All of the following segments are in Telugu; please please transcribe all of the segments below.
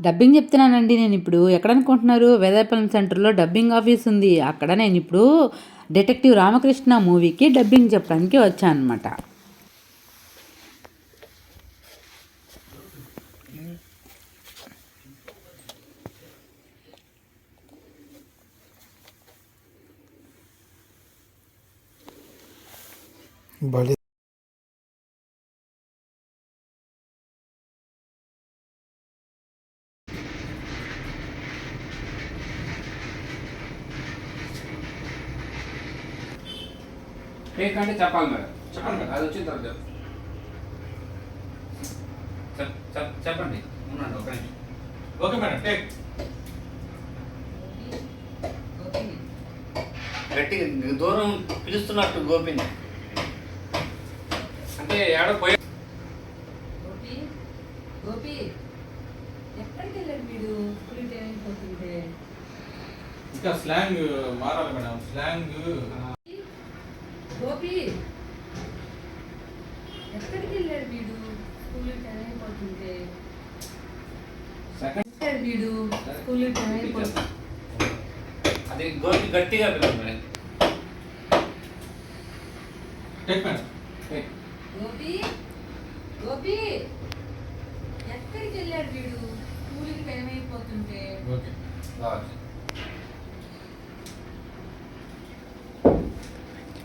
డబ్బింగ్ చెప్తున్నానండి నేను ఇప్పుడు. ఎక్కడనుకుంటున్నారు? వేదాయపాలెం సెంటర్‌లో డబ్బింగ్ ఆఫీస్ ఉంది. అక్కడ నేను ఇప్పుడు డిటెక్టివ్ రామకృష్ణ మూవీకి డబ్బింగ్ చెప్పడానికి వచ్చానన్నమాట. బలి టేక్ అంటే చెప్పాలి మేడం. చెప్పండి మేడం, అది వచ్చిన తర్వాత చెప్పండి. ఉండండి ఒక నిమిషం. Okay madam, take. గట్టిగా దూరం పిలుస్తున్నట్టు గోపిని. అంటే ఏడో పోయి గోపి ఎక్కడికి వెళ్ళాడు వీడు? స్కూల్ టైం అయిపోతుంటే. ఇంకా స్లాంగ్ మారాలి మేడం. స్లాంగ్ గోపి ఎక్కడికి వెళ్ళాడు వీడు? స్కూల్ టైం అయిపోతుంటే. సెకండ్ వీడు స్కూల్ టైం అయిపోతుంది. అది గోపి గట్టిగా పిలవాలి madam. Take madam, take. Gopi Gopi ఎక్కడికి వెళ్ళాడు వీడు? స్కూల్కి టైం అయిపోతుంటే. ఓకే రావచ్చు.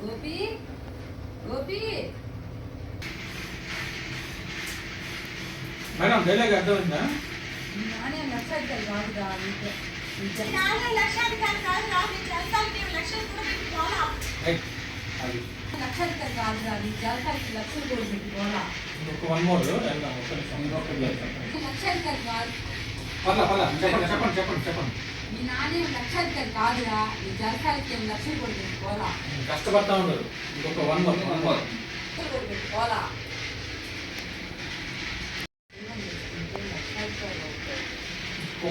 గోపి గోపి మేడం డైలాగ్ అర్థమైందా? నానే లక్షాధికారి కాదురా. అది లక్షాధికారి కాదురా. నీ జాతకానికి లక్షలు కూడా పెట్టుకోవాలా. ఇంకొక వన్ మోర్ వెళ్దాం. ఒక్క నిమిషం. ఇంకొకటి వెళ్తాం. లక్షాధికారి కాదు. చెప్పండి చెప్పండి చెప్పండి చెప్పండి. మీ నానే లక్షాధికారి కాదురా. నీ జాతకానికి లక్షలు కూడా పెట్టుకోవాలా. కష్టపడతా ఉండరు. ఇంకొక వన్ మోర్ లక్షలు కూడా పెట్టుకోవాలా.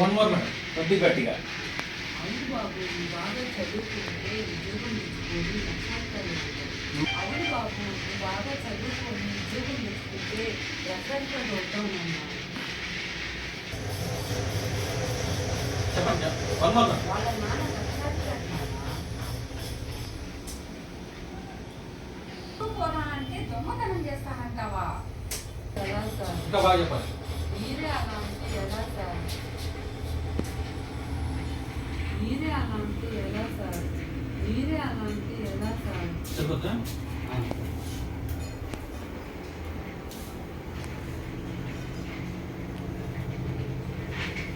వన్ మోర్ మేడం, కొద్ది గట్టిగా. అవును బాబు, నువ్వు బాగా చదువుకుంటే ఉద్యోగం తెచ్చుకొని లక్షాధికారి అవుతావు. అవును బాబు, నువ్వు బాగా చదువుకొని ఉద్యోగం తెచ్చుకుంటే లక్షాధికారి అవుతావు. చెప్పండి వన్ మోర్ మేడం. వాళ్ళ నాన్న లక్షాధికారి పోరా అంటే దొంగతనం చేస్తానంటావా? ఎలా సార్? ఇంకా బాగా చెప్పాలి. మీరే అలా అంటే ఎలా సార్? మీరే అలా అంటే ఎలా సార్? మీరే అలా అంటే ఎలా సార్? చెప్పొద్దా?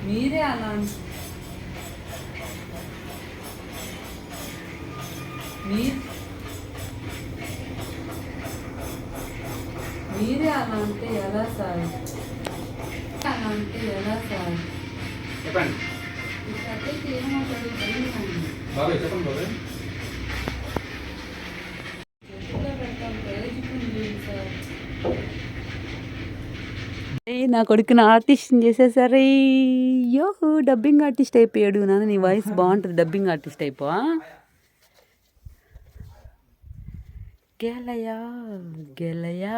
మీరే అలా మీరే అలా అంటే ఎలా సార్? అలా అంటే ఎలా సార్? చెప్పండి ఇక్కడైతే ఏమంటాడు తెలియదు. బాబాయ్ చెప్పండి బాబాయ్. నా కొడుకుని ఆర్టిస్ట్ని చేసేసరి. యోహో, డబ్బింగ్ ఆర్టిస్ట్ అయిపోయాడు. నాన్న నీ వాయిస్ బాగుంటుంది, డబ్బింగ్ ఆర్టిస్ట్ అయిపోవా. గెలయా గెలయా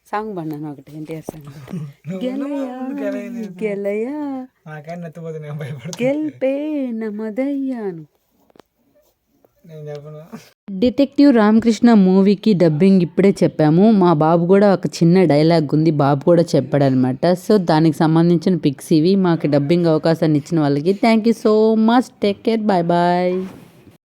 సాంగ్ పడినాను ఒకటి, ఎన్టీఆర్ సాంగ్. గెలయా గెలయా గెల్పే నమదయ్యాను. డిటెక్టివ్ రామకృష్ణ మూవీకి డబ్బింగ్ ఇప్పుడే చెప్పాము. మా బాబు కూడా ఒక చిన్న డైలాగ్ ఉంది, బాబు కూడా చెప్పాడనమాట. సో దానికి సంబంధించిన పిక్స్ ఇవి. మాకు డబ్బింగ్ అవకాశాన్ని ఇచ్చిన వాళ్ళకి thank you so much. Take care, bye bye.